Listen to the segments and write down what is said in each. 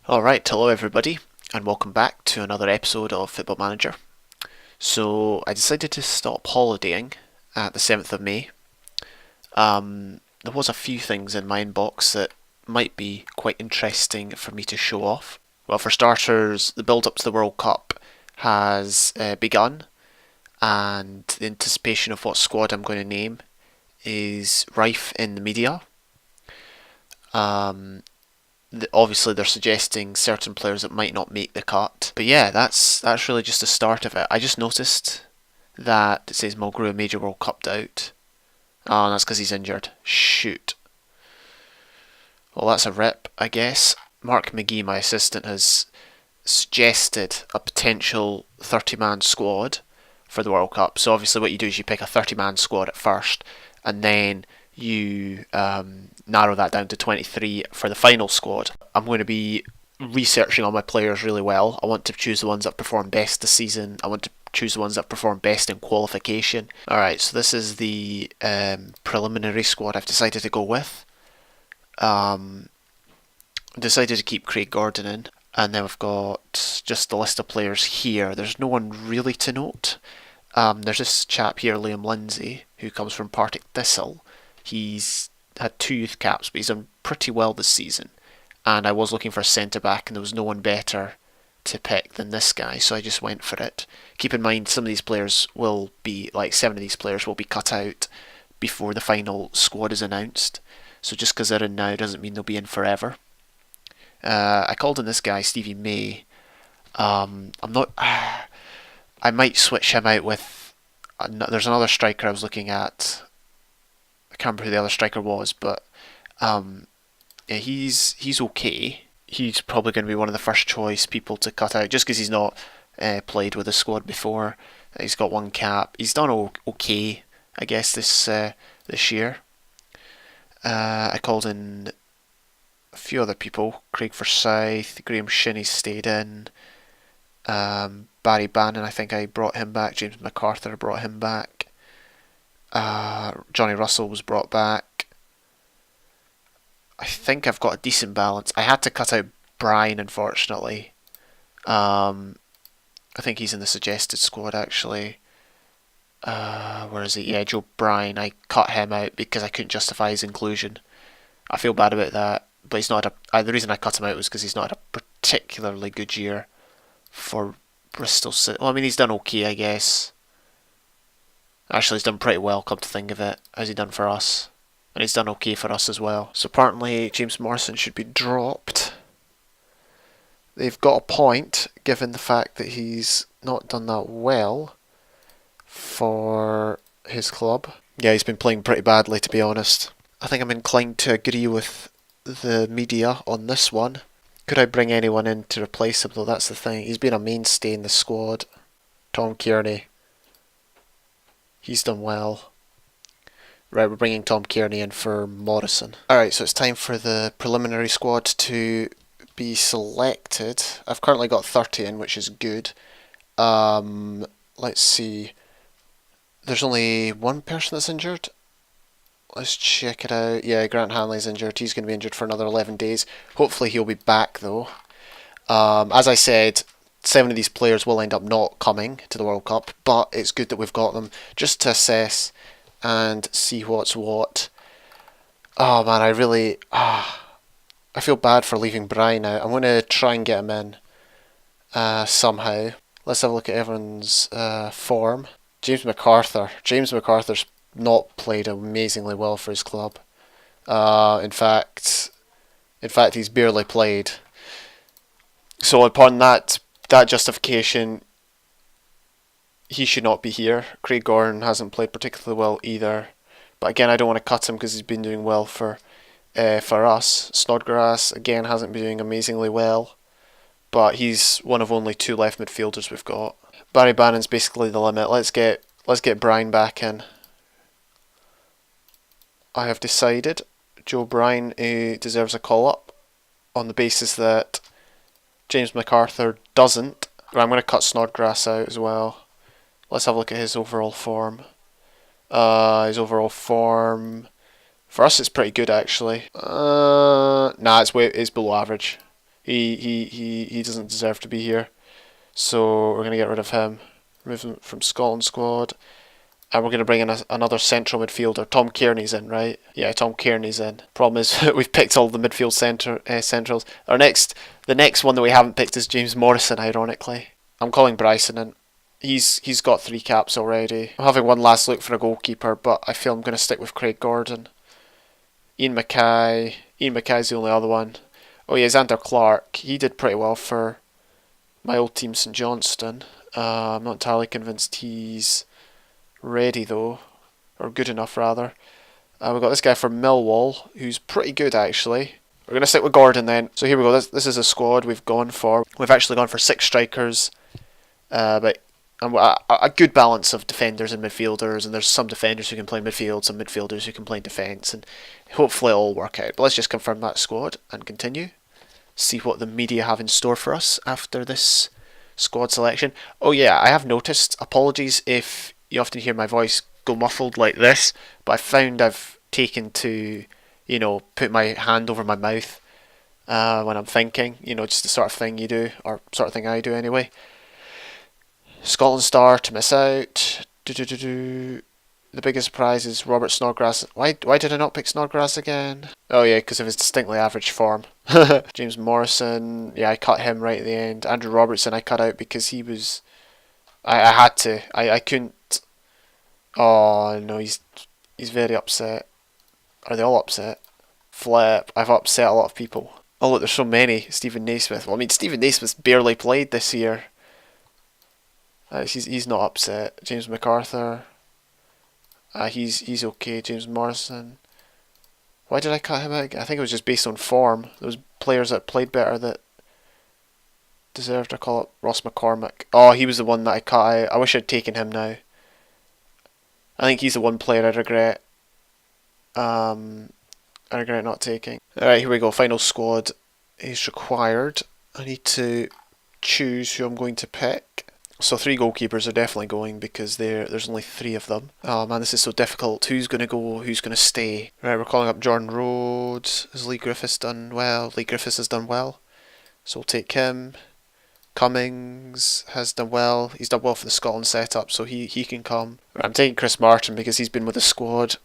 Alright, hello everybody, and welcome back to another episode of Football Manager. So, I decided to stop holidaying at the 7th of May. There was a few things in my inbox that might be quite interesting for me to show off. Well, for starters, the build up to the World Cup has begun, and the anticipation of what squad I'm going to name is rife in the media. Obviously they're suggesting certain players that might not make the cut. But yeah, that's really just the start of it. I just noticed that it says Mulgrew Major World Cupped out. Oh, and that's because he's injured. Shoot. Well, that's a rip, I guess. Mark McGee, my assistant, has suggested a potential 30-man squad for the World Cup. So obviously what you do is you pick a 30-man squad at first, and then you narrow that down to 23 for the final squad. I'm going to be researching all my players really well. I want to choose the ones that perform best this season. I want to choose the ones that perform best in qualification. Alright, so this is the preliminary squad I've decided to go with. Decided to keep Craig Gordon in. And then we've got just the list of players here. There's no one really to note. There's this chap here, Liam Lindsay, who comes from Partick Thistle. He's had 2 youth caps, but he's done pretty well this season. And I was looking for a centre back, and there was no one better to pick than this guy, so I just went for it. Keep in mind, some of these players will be, like 7 of these players will be cut out before the final squad is announced. So just because they're in now doesn't mean they'll be in forever. I called in this guy, Stevie May. I'm not. I might switch him out with. There's another striker I was looking at. I can't remember who the other striker was, but yeah, he's okay. He's probably going to be one of the first choice people to cut out, just because he's not played with the squad before. He's got 1 cap. He's done okay, I guess, this year. I called in a few other people. Craig Forsyth, Graham Shinney stayed in. Barry Bannon, I think I brought him back. James MacArthur brought him back. Johnny Russell was brought back. I think I've got a decent balance. I had to cut out Brian, unfortunately. I think he's in the suggested squad, actually. Where is he? Yeah, Joe Bryan. I cut him out because I couldn't justify his inclusion. I feel bad about that, but he's not the reason I cut him out was because he's not had a particularly good year for Bristol City. Well, I mean, he's done okay, I guess. Actually, he's done pretty well, come to think of it. How's he done for us? And he's done okay for us as well. So apparently James Morrison should be dropped. They've got a point, given the fact that he's not done that well for his club. Yeah, he's been playing pretty badly, to be honest. I think I'm inclined to agree with the media on this one. Could I bring anyone in to replace him, though? That's the thing. He's been a mainstay in the squad. Tom Kearney. He's done well. Right, we're bringing Tom Kearney in for Morrison. Alright, so it's time for the preliminary squad to be selected. I've currently got 30 in, which is good. Let's see. There's only 1 person that's injured. Let's check it out. Yeah, Grant Hanley's injured. He's going to be injured for another 11 days. Hopefully he'll be back, though. As I said, 7 of these players will end up not coming to the World Cup, but it's good that we've got them just to assess and see what's what. Oh man, I feel bad for leaving Brian out. I'm going to try and get him in somehow. Let's have a look at everyone's form. James MacArthur. James MacArthur's not played amazingly well for his club. In fact, he's barely played. So upon that justification, he should not be here. Craig Gordon hasn't played particularly well either. But again, I don't want to cut him because he's been doing well for us. Snodgrass, again, hasn't been doing amazingly well. But he's one of only 2 left midfielders we've got. Barry Bannon's basically the limit. Let's get Brian back in. I have decided Joe Bryan deserves a call-up on the basis that James MacArthur doesn't. I'm going to cut Snodgrass out as well. Let's have a look at his overall form. His overall form for us it's pretty good actually. Nah, it's below average. He doesn't deserve to be here. So we're going to get rid of him. Remove him from Scotland squad. And we're going to bring in another central midfielder. Tom Kearney's in, right? Yeah, Tom Kearney's in. Problem is, we've picked all the midfield centrals. The next one that we haven't picked is James Morrison, ironically. I'm calling Bryson in. He's got 3 caps already. I'm having one last look for a goalkeeper, but I feel I'm going to stick with Craig Gordon. Ian Mackay. Ian Mackay's the only other one. Oh yeah, Xander Clark. He did pretty well for my old team, St Johnstone. I'm not entirely convinced he's ready though, or good enough rather. We've got this guy from Millwall, who's pretty good actually. We're going to stick with Gordon then. So here we go, this is a squad we've gone for. We've actually gone for 6 strikers, but a good balance of defenders and midfielders, and there's some defenders who can play midfield, some midfielders who can play defence, and hopefully it'll all work out. But let's just confirm that squad and continue. See what the media have in store for us after this squad selection. Oh yeah, I have noticed, apologies if you often hear my voice go muffled like this, but I found I've taken to, put my hand over my mouth when I'm thinking, just the sort of thing you do, or sort of thing I do anyway. Scotland star to miss out. The biggest prize is Robert Snodgrass. Why did I not pick Snodgrass again? Oh yeah, because of his distinctly average form. James Morrison, yeah, I cut him right at the end. Andrew Robertson I cut out because he was... I had to. I couldn't... Oh no, he's very upset. Are they all upset? Flip, I've upset a lot of people. Oh look, there's so many. Stephen Naismith. Well, I mean, Stephen Naismith's barely played this year. He's not upset. James MacArthur. He's okay. James Morrison. Why did I cut him out? I think it was just based on form. There was players that played better that deserved a call up. Ross McCormick. Oh, he was the one that I cut out. I wish I'd taken him now. I think he's the one player I regret. I regret not taking. Alright, here we go. Final squad is required. I need to choose who I'm going to pick. So 3 goalkeepers are definitely going because there's only 3 of them. Oh man, this is so difficult. Who's going to go? Who's going to stay? Right, we're calling up Jordan Rhodes. Has Lee Griffiths done well? Lee Griffiths has done well. So we'll take him. Cummings has done well. He's done well for the Scotland setup, so he can come. Right, I'm taking Chris Martin because he's been with the squad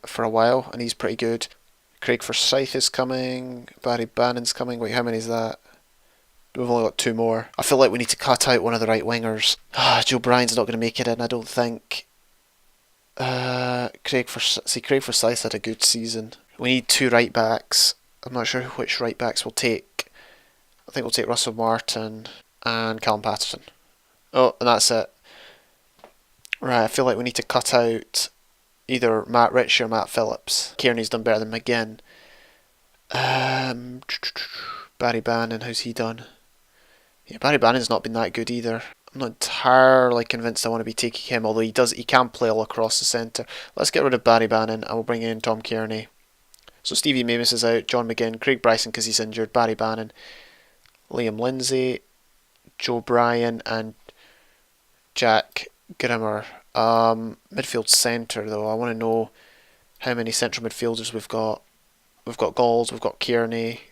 for a while and he's pretty good. Craig Forsyth is coming. Barry Bannon's coming. Wait, how many is that? We've only got 2 more. I feel like we need to cut out one of the right wingers. Joe Bryan's not going to make it in, I don't think. Craig Forsyth had a good season. We need 2 right backs. I'm not sure which right backs we'll take. I think we'll take Russell Martin and Callum Patterson. Oh, and that's it. Right, I feel like we need to cut out either Matt Ritchie or Matt Phillips. Kearney's done better than McGinn. Barry Bannon, how's he done? Yeah, Barry Bannon's not been that good either. I'm not entirely convinced I want to be taking him, although he can play all across the centre. Let's get rid of Barry Bannon and we'll bring in Tom Kearney. So Stevie Mamis is out, John McGinn, Craig Bryson because he's injured, Barry Bannon, Liam Lindsay, Joe Bryan and Jack Grimmer. Midfield centre though, I want to know how many central midfielders we've got. We've got Galls, we've got Kearney.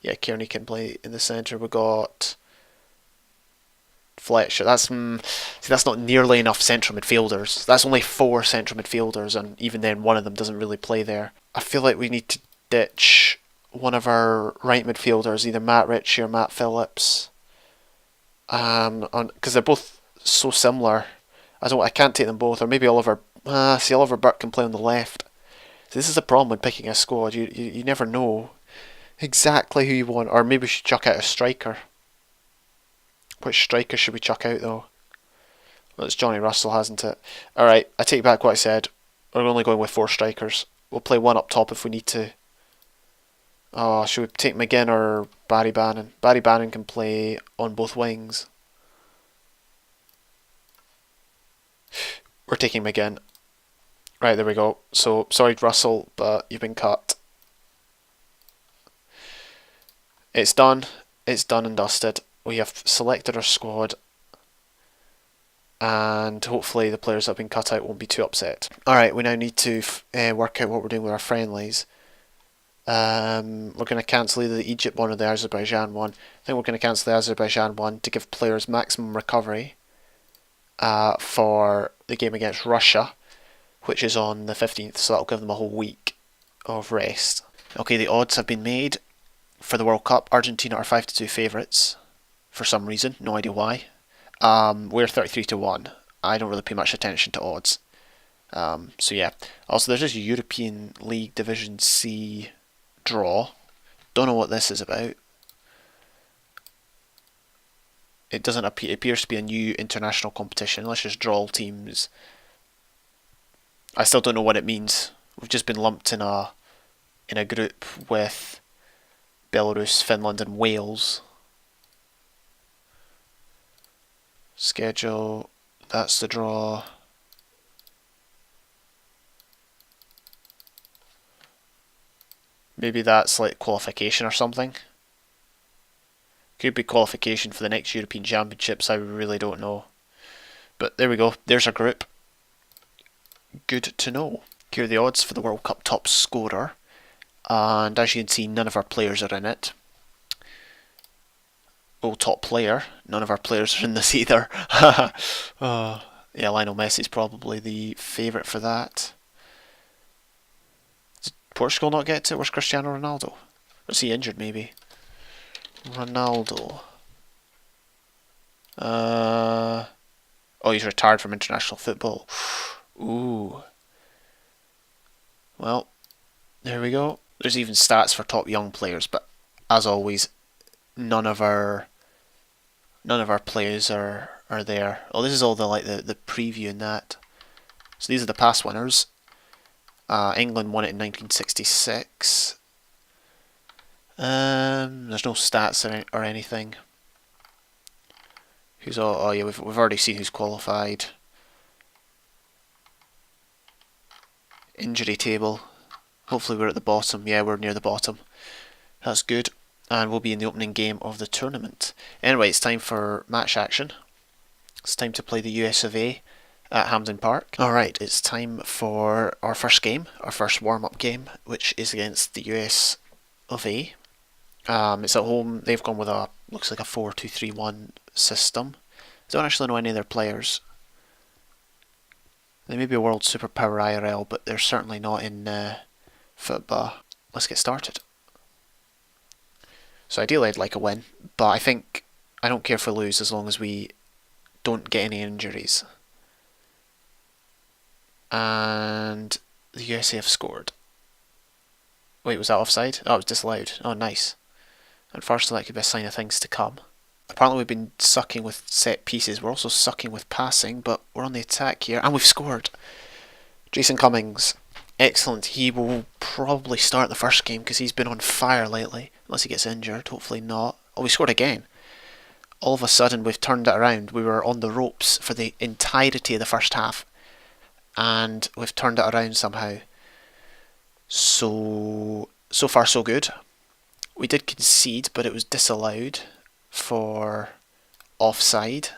Yeah, Kearney can play in the centre. We've got Fletcher. That's not nearly enough central midfielders. That's only 4 central midfielders, and even then one of them doesn't really play there. I feel like we need to ditch one of our right midfielders, either Matt Ritchie or Matt Phillips, because they're both so similar. I can't take them both, or maybe Oliver Burke can play on the left. So this is the problem with picking a squad. You never know exactly who you want, or maybe we should chuck out a striker. Which striker should we chuck out though? Well, it's Johnny Russell, hasn't it? Alright, I take back what I said. We're only going with 4 strikers. We'll play one up top if we need to. Oh, should we take McGinn or Barry Bannon? Barry Bannon can play on both wings. We're taking McGinn. Right, there we go. So, sorry Russell, but you've been cut. It's done. It's done and dusted. We have selected our squad, and hopefully the players that have been cut out won't be too upset. Alright, we now need to work out what we're doing with our friendlies. We're going to cancel either the Egypt one or the Azerbaijan one. I think we're going to cancel the Azerbaijan one to give players maximum recovery for the game against Russia, which is on the 15th, so that'll give them a whole week of rest. Okay, the odds have been made for the World Cup. Argentina are 5-2 favourites for some reason, no idea why. We're 33-1. I don't really pay much attention to odds. So yeah. Also, there's this European League Division C draw. Don't know what this is about. It doesn't appear. It appears to be a new international competition. Let's just draw all teams. I still don't know what it means. We've just been lumped in a group with Belarus, Finland, and Wales. Schedule. That's the draw. Maybe that's like qualification or something. Could be qualification for the next European Championships, I really don't know. But there we go, there's our group. Good to know. Here are the odds for the World Cup top scorer. And as you can see, none of our players are in it. Oh, top player. None of our players are in this either. Yeah, Lionel Messi's probably the favourite for that. Did Portugal not get to it? Where's Cristiano Ronaldo? Or is he injured maybe? Ronaldo. Oh, he's retired from international football. Ooh. Well, there we go. There's even stats for top young players, but as always, none of our players are there. Oh, this is all the preview and that. So these are the past winners. England won it in 1966. There's no stats or anything. Who's all? Oh yeah, we've already seen who's qualified. Injury table. Hopefully we're at the bottom. Yeah, we're near the bottom. That's good. And we'll be in the opening game of the tournament. Anyway, it's time for match action. It's time to play the US of A at Hampden Park. Alright, it's time for our first game, our first warm-up game, which is against the US of A. It's at home. They've gone with looks like a 4-2-3-1 system. I don't actually know any of their players. They may be a world superpower IRL, but they're certainly not in football. Let's get started. So ideally I'd like a win, but I think I don't care if we lose as long as we don't get any injuries. And the USA have scored. Wait, was that offside? Oh, it was disallowed. Oh, nice. Unfortunately, that could be a sign of things to come. Apparently we've been sucking with set pieces. We're also sucking with passing, but we're on the attack here, and we've scored. Jason Cummings. Excellent. He will probably start the first game because he's been on fire lately. Unless he gets injured. Hopefully not. Oh, we scored again. All of a sudden we've turned it around. We were on the ropes for the entirety of the first half. And we've turned it around somehow. So far so good. We did concede, but it was disallowed for offside.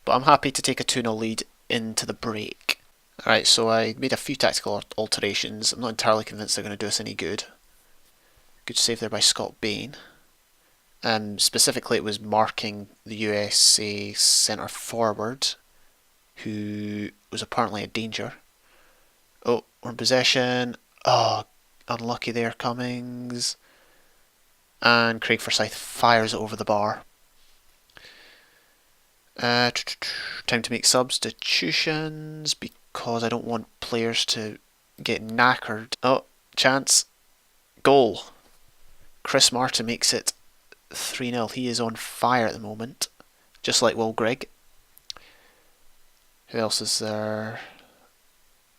But I'm happy to take a 2-0 lead into the break. Alright, so I made a few tactical alterations. I'm not entirely convinced they're going to do us any good. Good save there by Scott Bain. Specifically, it was marking the USA centre forward, who was apparently a danger. Oh, we're in possession. Oh, unlucky there, Cummings. And Craig Forsyth fires it over the bar. Time to make substitutions because I don't want players to get knackered. Oh, chance. Goal. Chris Martin makes it 3-0. He is on fire at the moment. Just like Will Grigg. Who else is there?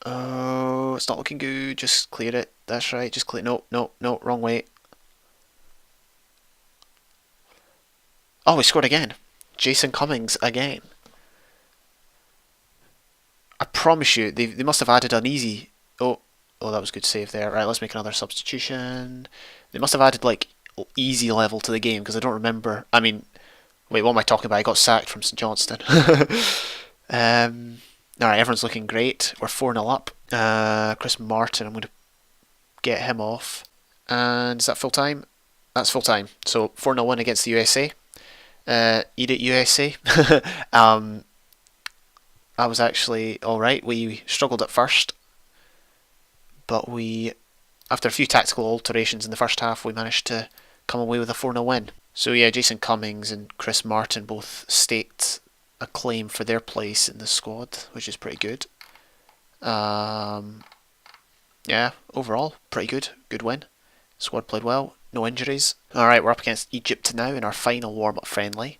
Oh, it's not looking good. Just clear it. That's right. Just clear. No, wrong way. Oh, we scored again. Jason Cummings again. I promise you, they must have added an easy... Oh, that was a good save there. Right, let's make another substitution. They must have added, like, easy level to the game, because I don't remember... I mean, wait, what am I talking about? I got sacked from St Johnstone. Alright, everyone's looking great. We're 4-0 up. Chris Martin, I'm going to get him off. And is that full time? That's full time. So 4-0 win against the USA. Eat it, USA. I was actually alright. We struggled at first, but after a few tactical alterations in the first half, we managed to come away with a 4-0 win. So yeah, Jason Cummings and Chris Martin both staked a claim for their place in the squad, which is pretty good. Yeah, overall, pretty good. Good win. Squad played well. No injuries. Alright, we're up against Egypt now in our final warm-up friendly.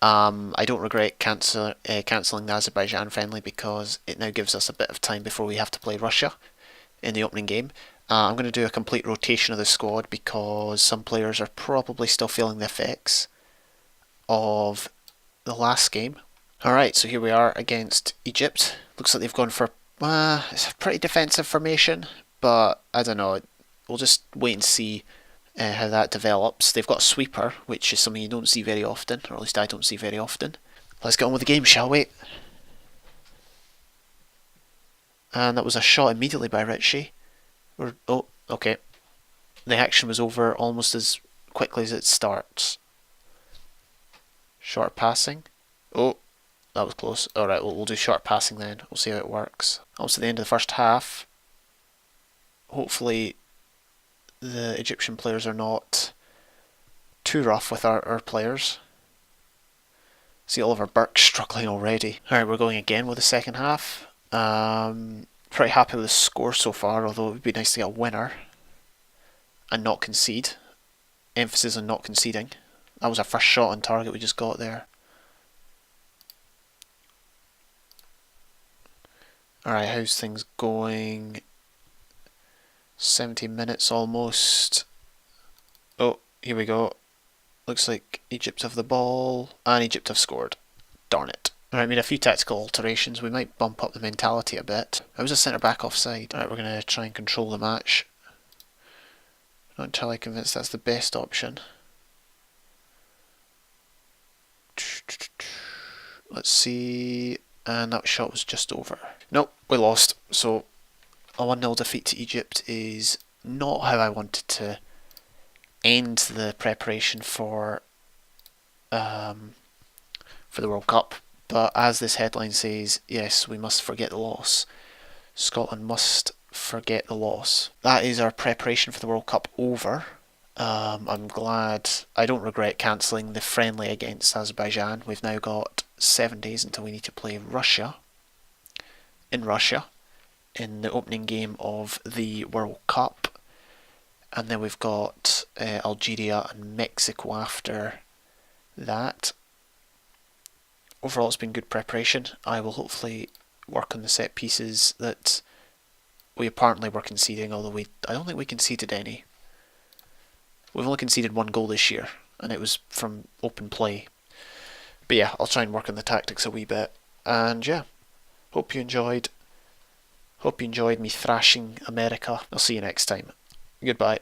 I don't regret cancelling the Azerbaijan friendly because it now gives us a bit of time before we have to play Russia in the opening game. I'm going to do a complete rotation of the squad because some players are probably still feeling the effects of the last game. Alright, so here we are against Egypt. Looks like they've gone for it's a pretty defensive formation, but I don't know. We'll just wait and see how that develops. They've got a sweeper, which is something you don't see very often, or at least I don't see very often. Let's get on with the game, shall we? And that was a shot immediately by Ritchie. Oh, okay. The action was over almost as quickly as it starts. Short passing. Oh, that was close. Alright, we'll do short passing then. We'll see how it works. Almost at the end of the first half. Hopefully the Egyptian players are not too rough with our players. See Oliver Burke struggling already. Alright, we're going again with the second half. Pretty happy with the score so far, although it would be nice to get a winner and not concede. Emphasis on not conceding. That was our first shot on target we just got there. Alright, how's things going? 70 minutes almost. Oh, here we go. Looks like Egypt have the ball, and Egypt have scored. Darn it. Alright, made a few tactical alterations. We might bump up the mentality a bit. I was a centre back offside. Alright, we're going to try and control the match. Not entirely convinced that's the best option. Let's see. And that shot was just over. Nope, we lost. So a 1-0 defeat to Egypt is not how I wanted to end the preparation for the World Cup. But as this headline says, yes, we must forget the loss. Scotland must forget the loss. That is our preparation for the World Cup over. I'm glad. I don't regret cancelling the friendly against Azerbaijan. We've now got 7 days until we need to play Russia in the opening game of the World Cup, and then we've got Algeria and Mexico after that. Overall, it's been good preparation. I will hopefully work on the set pieces that we apparently were conceding, although I don't think we conceded any. We've only conceded 1 goal this year, and it was from open play. But yeah, I'll try and work on the tactics a wee bit. And yeah, hope you enjoyed me thrashing America. I'll see you next time. Goodbye.